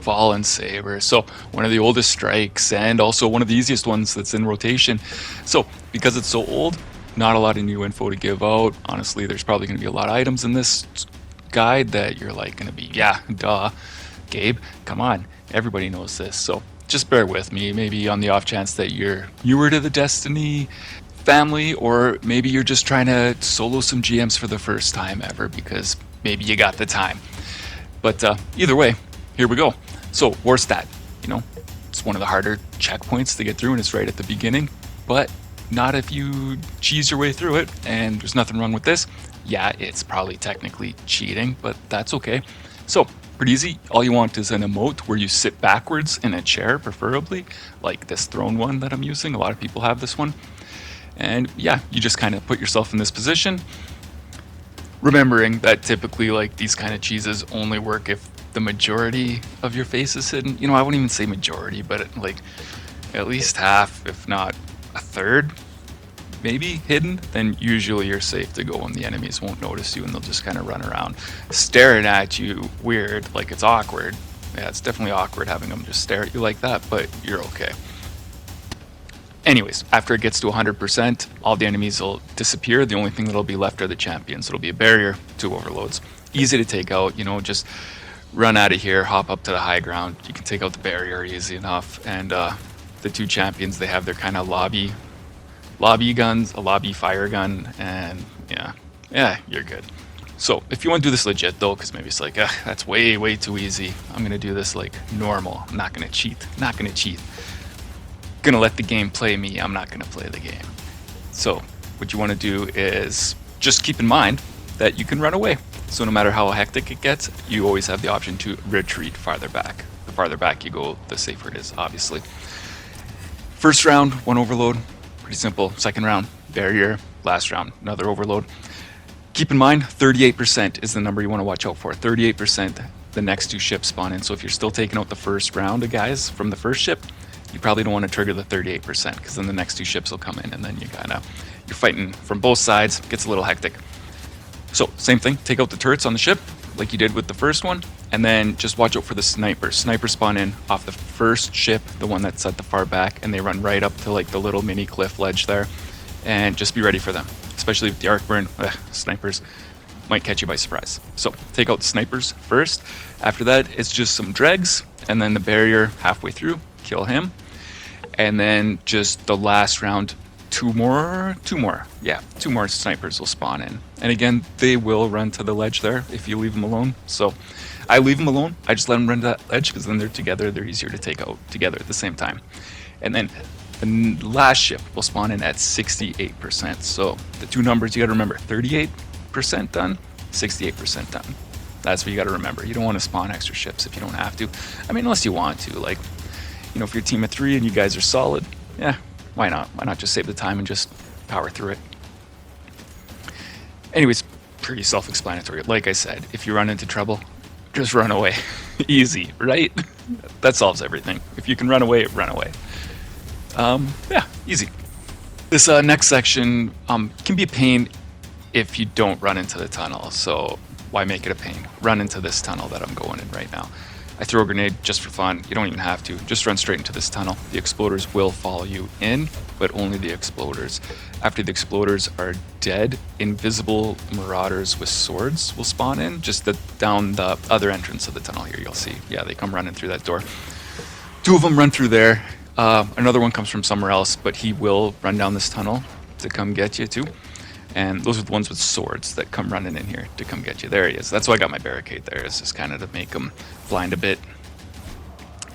Fallen Saber. So one of the oldest strikes and also one of the easiest ones that's in rotation. So because it's so old, not a lot of new info to give out. Honestly, there's probably going to be a lot of items in this guide that you're like going to be, yeah, duh, Gabe, come on, everybody knows this. So just bear with me, maybe on the off chance that you're newer to the Destiny family, or maybe you're just trying to solo some GMs for the first time ever because maybe you got the time. But either way, here we go. So Warstat, it's one of the harder checkpoints to get through, and it's right at the beginning, but not if you cheese your way through it, and there's nothing wrong with this. Yeah, it's probably technically cheating, but that's okay. So pretty easy. All you want is an emote where you sit backwards in a chair, preferably, like this throne one that I'm using. A lot of people have this one. And yeah, you just kind of put yourself in this position, remembering that typically like these kind of cheeses only work if the majority of your face is hidden. I wouldn't even say majority, but like at least half, if not a third, maybe hidden, then usually you're safe to go and the enemies won't notice you and they'll just kind of run around staring at you weird, like it's awkward. Yeah, it's definitely awkward having them just stare at you like that, but you're okay. Anyways, after it gets to 100%, all the enemies will disappear. The only thing that'll be left are the champions. It'll be a barrier, 2 overloads. Easy to take out, just run out of here, hop up to the high ground. You can take out the barrier easy enough. And the 2 champions, they have their kind of lobby guns, a lobby fire gun, and yeah, you're good. So if you want to do this legit though, because maybe it's like, that's way too easy, I'm going to do this like normal. I'm not going to cheat. Gonna let the game play me. I'm not gonna play the game. So what you want to do is just keep in mind that you can run away. So no matter how hectic it gets, you always have the option to retreat farther back. The farther back you go, the safer it is, obviously. First round, 1 overload, pretty simple. Second round, barrier. Last round, another overload. Keep in mind, 38% is the number you want to watch out for. 38%, the next 2 ships spawn in. So if you're still taking out the first round of guys from the first ship, you probably don't want to trigger the 38% because then the next 2 ships will come in and then you're fighting from both sides. Gets a little hectic. So same thing, take out the turrets on the ship like you did with the first one, and then just watch out for the snipers. Snipers spawn in off the first ship, the one that's at the far back, and they run right up to like the little mini cliff ledge there, and just be ready for them. Especially with the arc burn, snipers might catch you by surprise. So take out the snipers first. After that, it's just some dregs, and then the barrier halfway through, kill him. And then just the last round, two more snipers will spawn in. And again, they will run to the ledge there if you leave them alone. So I leave them alone. I just let them run to that ledge because then they're together. They're easier to take out together at the same time. And then the last ship will spawn in at 68%. So the 2 numbers you got to remember, 38% done, 68% done. That's what you got to remember. You don't want to spawn extra ships if you don't have to. I mean, unless you want to. Like, if you're a team of 3 and you guys are solid, yeah, why not? Why not just save the time and just power through it? Anyways, pretty self-explanatory. Like I said, if you run into trouble, just run away. Easy, right? That solves everything. If you can run away, run away. Yeah, easy. This next section can be a pain if you don't run into the tunnel. So why make it a pain? Run into this tunnel that I'm going in right now. I throw a grenade just for fun. You don't even have to. Just run straight into this tunnel. The exploders will follow you in, but only the exploders. After the exploders are dead, invisible marauders with swords will spawn in. Just down the other entrance of the tunnel here, you'll see. Yeah, they come running through that door. 2 of them run through there. Another one comes from somewhere else, but he will run down this tunnel to come get you too. And those are the ones with swords that come running in here to come get you. There he is. That's why I got my barricade there. It's just kind of to make him blind a bit.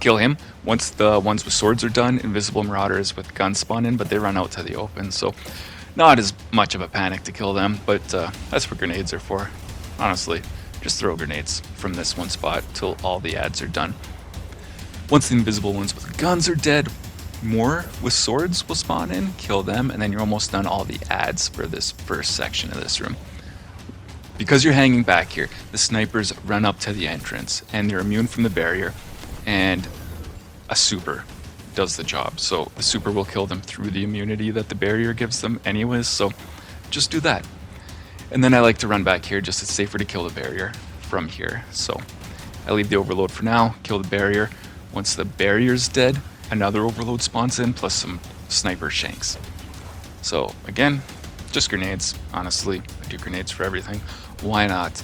Kill him. Once the ones with swords are done, invisible marauders with guns spawn in, but they run out to the open. So not as much of a panic to kill them, but that's what grenades are for. Honestly, just throw grenades from this one spot till all the ads are done. Once the invisible ones with guns are dead, more with swords will spawn in, kill them, and then you're almost done all the ads for this first section of this room. Because you're hanging back here, the snipers run up to the entrance, and they're immune from the barrier, and a super does the job. So the super will kill them through the immunity that the barrier gives them anyways, so just do that. And then I like to run back here, just it's safer to kill the barrier from here. So I leave the overload for now, kill the barrier. Once the barrier's dead, another overload spawns in, plus some sniper shanks. So again, just grenades, honestly. I do grenades for everything. Why not?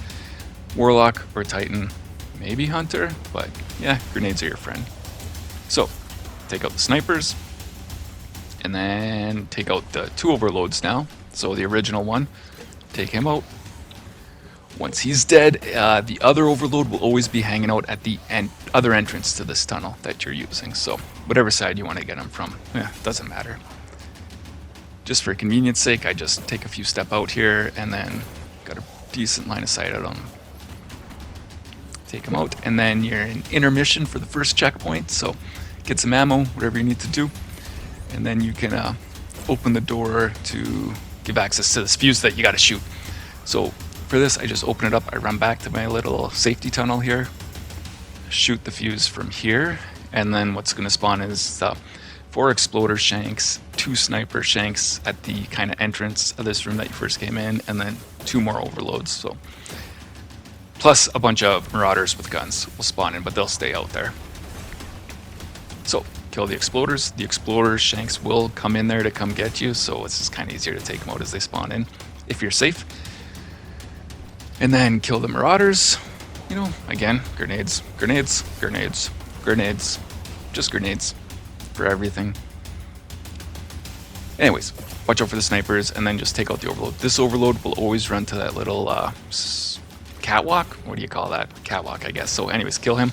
Warlock or Titan, maybe Hunter, but yeah, grenades are your friend. So, take out the snipers, and then take out the 2 overloads now. So the original one, take him out. Once he's dead, the other overload will always be hanging out at the other entrance to this tunnel that you're using. So whatever side you want to get him from, doesn't matter. Just for convenience sake, I just take a few step out here and then got a decent line of sight out on him. Take him out, and then you're in intermission for the first checkpoint. So get some ammo, whatever you need to do, and then you can open the door to give access to this fuse that you got to shoot. So for this, I just open it up, I run back to my little safety tunnel here, shoot the fuse from here, and then what's going to spawn is 4 exploder shanks, 2 sniper shanks at the kind of entrance of this room that you first came in, and then 2 more overloads. So plus a bunch of marauders with guns will spawn in, but they'll stay out there. So kill the exploders. The exploder shanks will come in there to come get you, so it's just kind of easier to take them out as they spawn in if you're safe. And then kill the marauders. You know, again, grenades, grenades, grenades, grenades, just grenades for everything. Anyways, watch out for the snipers, and then just take out the overload. This overload will always run to that little catwalk. What do you call that? Catwalk, I guess. So anyways, kill him.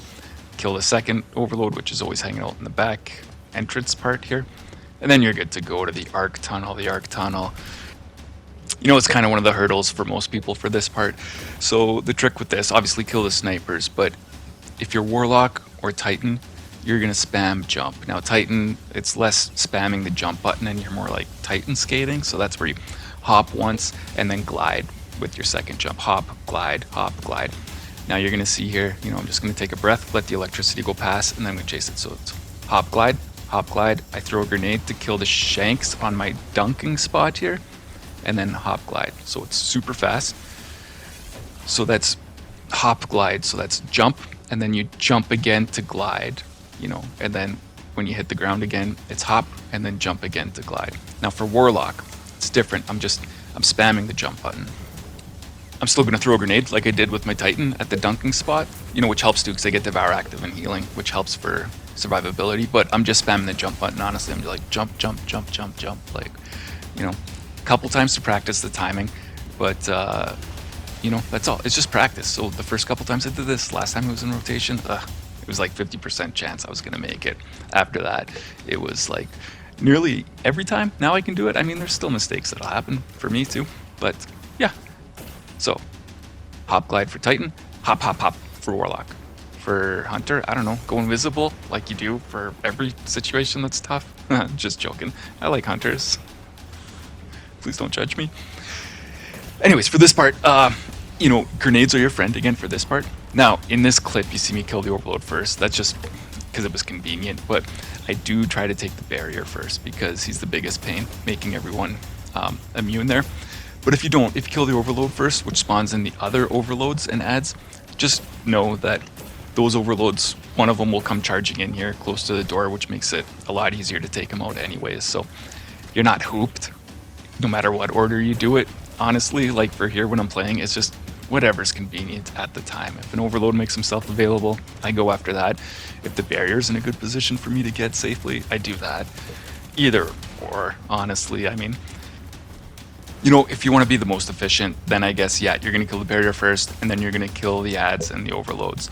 Kill the second overload, which is always hanging out in the back entrance part here. And then you're good to go to the arc tunnel. The arc tunnel, you know, it's kind of one of the hurdles for most people for this part. So the trick with this, obviously kill the snipers, but if you're Warlock or Titan, you're going to spam jump. Now Titan, it's less spamming the jump button and you're more like Titan skating. So that's where you hop once and then glide with your second jump. Hop, glide, hop, glide. Now you're going to see here, you know, I'm just going to take a breath, let the electricity go past, and then I'm going to chase it. So it's hop, glide, hop, glide. I throw a grenade to kill the shanks on my dunking spot here, and then hop, glide. So it's super fast. So that's hop, glide. So that's jump, and then you jump again to glide, you know, and then when you hit the ground again, it's hop, and then jump again to glide. Now for Warlock, it's different. I'm spamming the jump button. I'm still going to throw a grenade like I did with my Titan at the dunking spot, you know, which helps too because I get Devour active and healing, which helps for survivability, but I'm just spamming the jump button, honestly. I'm just like jump, jump, jump, jump, jump, like, you know, a couple times to practice the timing, but, you know, that's all. It's just practice. So the first couple times I did this, last time it was in rotation, it was like 50% chance I was going to make it. After that, it was like nearly every time. Now I can do it. I mean, there's still mistakes that'll happen for me too, but yeah. So, hop, glide for Titan, hop, hop, hop for Warlock. For Hunter, I don't know, go invisible like you do for every situation that's tough. Just joking. I like Hunters. Please don't judge me. Anyways, for this part, you know, grenades are your friend again for this part. Now, in this clip, you see me kill the overload first. That's just because it was convenient, but I do try to take the barrier first because he's the biggest pain, making everyone immune there. But if you don't, if you kill the overload first, which spawns in the other overloads and adds, just know that those overloads, one of them will come charging in here close to the door, which makes it a lot easier to take them out anyways. So you're not hooped no matter what order you do it. Honestly, like for here when I'm playing, it's just whatever's convenient at the time. If an overload makes himself available, I go after that. If the barrier's in a good position for me to get safely, I do that. Either or, honestly, I mean, you know, if you want to be the most efficient, then I guess, yeah, you're going to kill the barrier first, and then you're going to kill the adds and the overloads.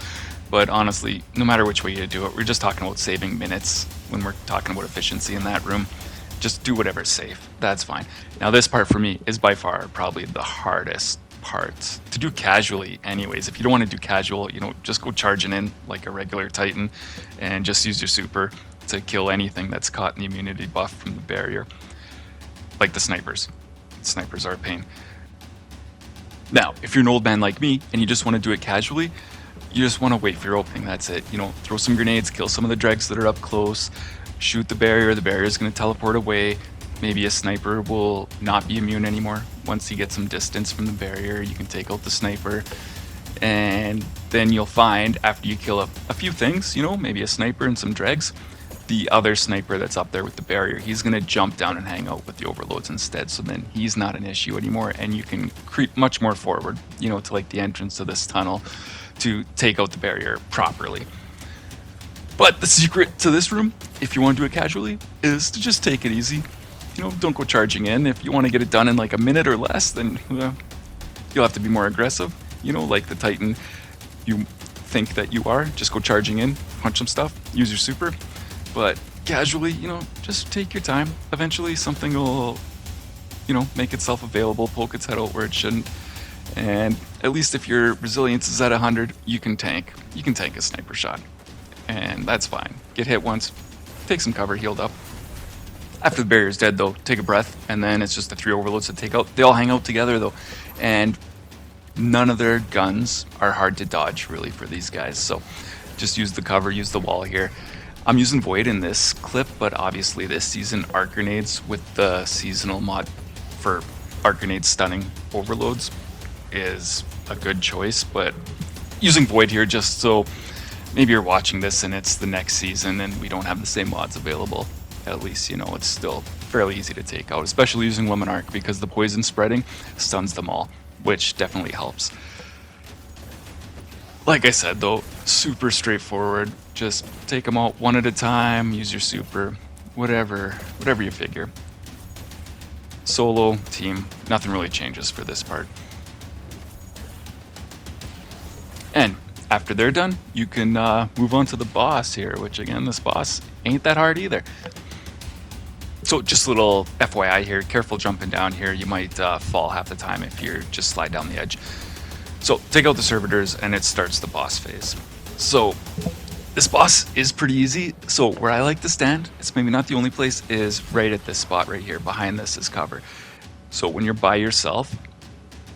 But honestly, no matter which way you do it, we're just talking about saving minutes when we're talking about efficiency in that room. Just do whatever's safe. That's fine. Now, this part for me is by far probably the hardest part to do casually anyways. If you don't want to do casual, you know, just go charging in like a regular Titan and just use your super to kill anything that's caught in the immunity buff from the barrier, like the snipers. Snipers are a pain. Now, if you're an old man like me and you just want to do it casually, you just want to wait for your opening. That's it. You know, throw some grenades, kill some of the dregs that are up close, shoot the barrier. The barrier is going to teleport away. Maybe a sniper will not be immune anymore. Once you get some distance from the barrier, you can take out the sniper. And then you'll find after you kill a few things, you know, maybe a sniper and some dregs, the other sniper that's up there with the barrier, he's going to jump down and hang out with the overloads instead. So then he's not an issue anymore, and you can creep much more forward, you know, to like the entrance of this tunnel to take out the barrier properly. But the secret to this room, if you want to do it casually, is to just take it easy. You know, don't go charging in. If you want to get it done in like a minute or less, then you'll have to be more aggressive. You know, like the Titan you think that you are. Just go charging in, punch some stuff, use your super. But casually, you know, just take your time. Eventually something will, you know, make itself available, poke its head out where it shouldn't. And at least if your resilience is at 100, you can tank. You can tank a sniper shot. And that's fine. Get hit once, take some cover, healed up. After the barrier's dead though, take a breath, and then it's just the 3 overloads to take out. They all hang out together though, and none of their guns are hard to dodge really for these guys. So just use the cover, use the wall here. I'm using Void in this clip, but obviously this season arc grenades with the seasonal mod for arc grenades stunning overloads is a good choice, but using Void here just so maybe you're watching this and it's the next season and we don't have the same mods available. At least, you know, it's still fairly easy to take out, especially using Woman Arc because the poison spreading stuns them all, which definitely helps. Like I said though, super straightforward. Just take them out one at a time, use your super, whatever you figure. Solo, team, nothing really changes for this part. And after they're done, you can move on to the boss here, which again, this boss ain't that hard either. So just a little FYI here, careful jumping down here. You might fall half the time if you just slide down the edge. So take out the servitors and it starts the boss phase. So this boss is pretty easy. So where I like to stand, it's maybe not the only place, is right at this spot right here. Behind this is cover. So when you're by yourself,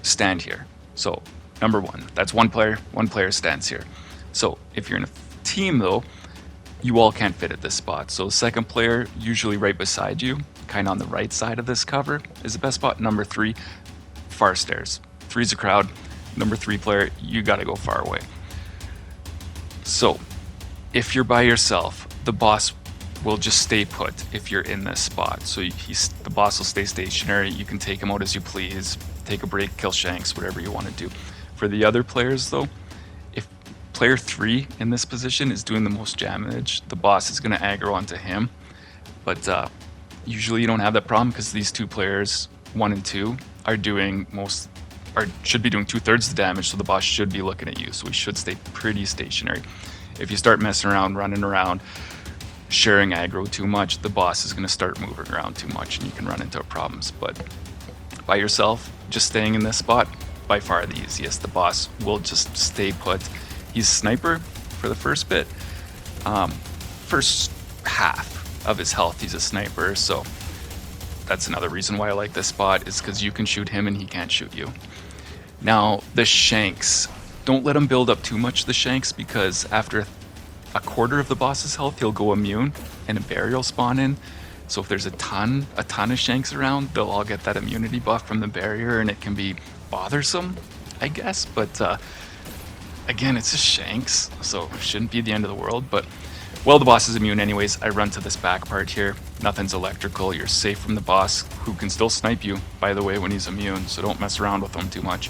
stand here. So number 1, that's one player stands here. So if you're in a team though, you all can't fit at this spot. So second player, usually right beside you, kind of on the right side of this cover, is the best spot. Number 3, far stairs. 3's a crowd. Number 3 player, you gotta go far away. So if you're by yourself, the boss will just stay put if you're in this spot. So the boss will stay stationary. You can take him out as you please, take a break, kill shanks, whatever you want to do. For the other players though, if player 3 in this position is doing the most damage, the boss is going to aggro onto him. But usually you don't have that problem because these 2 players, 1 and 2, are doing should be doing 2/3 the damage, so the boss should be looking at you. So we should stay pretty stationary. If you start messing around, running around, sharing aggro too much, the boss is going to start moving around too much and you can run into problems. But by yourself, just staying in this spot, by far the easiest. The boss will just stay put. He's sniper for the first bit. First half of his health, he's a sniper, so that's another reason why I like this spot, is because you can shoot him and he can't shoot you. Now, the shanks, don't let him build up too much, the shanks, because after a quarter of the boss's health, he'll go immune and a barrier will spawn in. So if there's a ton of shanks around, they'll all get that immunity buff from the barrier and it can be bothersome, I guess. But again, it's just shanks, so it shouldn't be the end of the world. But while the boss is immune anyways, I run to this back part here. Nothing's electrical. You're safe from the boss, who can still snipe you, by the way, when he's immune, so don't mess around with him too much.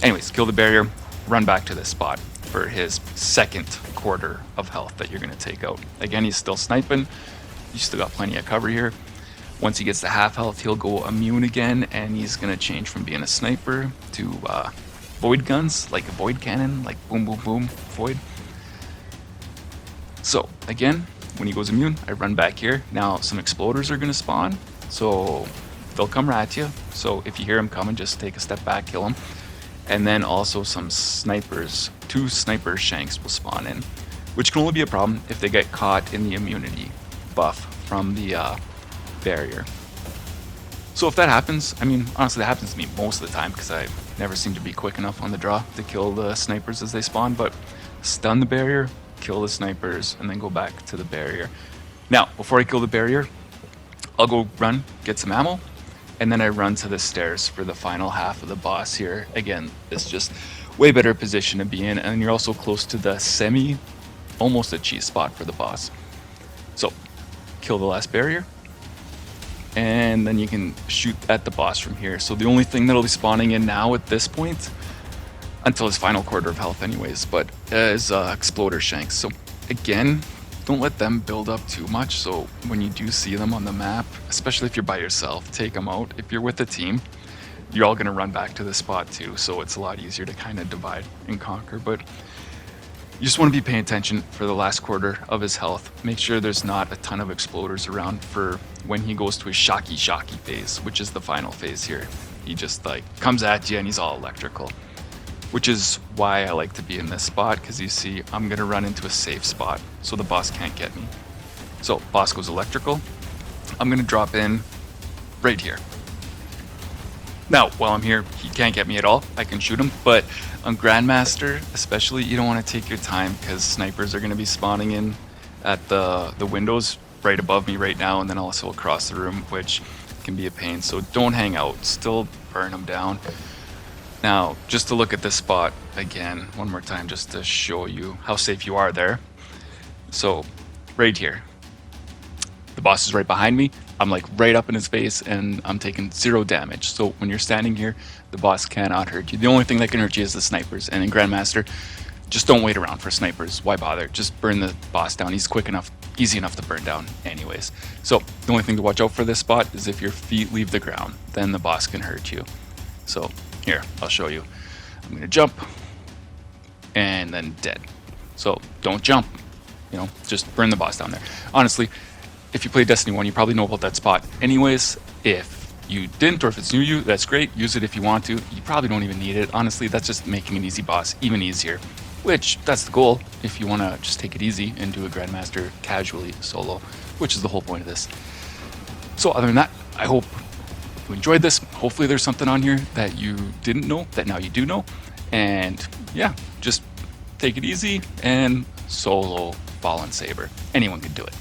Anyways, kill the barrier, run back to this spot for his second quarter of health that you're going to take out. Again, he's still sniping. You still got plenty of cover here. Once he gets to half health, he'll go immune again, and he's going to change from being a sniper to void guns, like a void cannon, like boom, boom, boom, void. So again, when he goes immune, I run back here. Now some exploders are going to spawn, so they'll come right at you. So if you hear them coming, just take a step back, kill them. And then also some snipers, 2 sniper shanks will spawn in, which can only be a problem if they get caught in the immunity buff from the barrier. So if that happens, I mean, honestly, that happens to me most of the time because I never seem to be quick enough on the draw to kill the snipers as they spawn, but stun the barrier, kill the snipers, and then go back to the barrier. Now, before I kill the barrier, I'll go run, get some ammo, and then I run to the stairs for the final half of the boss here. Again, it's just way better position to be in, and you're also close to the almost a cheese spot for the boss. So, kill the last barrier, and then you can shoot at the boss from here. So the only thing that'll be spawning in now at this point, until his final quarter of health anyways, but is exploder shanks. So again, don't let them build up too much. So when you do see them on the map, especially if you're by yourself, take them out. If you're with a team, you're all gonna run back to the spot too, so it's a lot easier to kind of divide and conquer. But you just want to be paying attention for the last quarter of his health. Make sure there's not a ton of exploders around for when he goes to his shocky phase, which is the final phase here. He just like comes at you and he's all electrical, which is why I like to be in this spot, because you see I'm gonna run into a safe spot so the boss can't get me. So boss goes electrical, I'm gonna drop in right here. Now, while I'm here, he can't get me at all. I can shoot him, but on Grandmaster, especially, you don't want to take your time because snipers are going to be spawning in at the windows right above me right now, and then also across the room, which can be a pain. So don't hang out. Still burn them down. Now, just to look at this spot again, one more time, just to show you how safe you are there. So, right here. The boss is right behind me. I'm like right up in his face and I'm taking 0 damage. So when you're standing here, the boss cannot hurt you. The only thing that can hurt you is the snipers. And in Grandmaster, just don't wait around for snipers. Why bother? Just burn the boss down. He's quick enough, easy enough to burn down anyways. So the only thing to watch out for this spot is if your feet leave the ground, then the boss can hurt you. So here, I'll show you. I'm going to jump and then dead. So don't jump, just burn the boss down there. Honestly, if you play Destiny 1, you probably know about that spot anyways. If you didn't, or if it's new to you, that's great. Use it if you want to. You probably don't even need it. Honestly, that's just making an easy boss even easier, which that's the goal if you want to just take it easy and do a Grandmaster casually solo, which is the whole point of this. So other than that, I hope you enjoyed this. Hopefully there's something on here that you didn't know that now you do know. And yeah, just take it easy and solo Fallen Saber. Anyone can do it.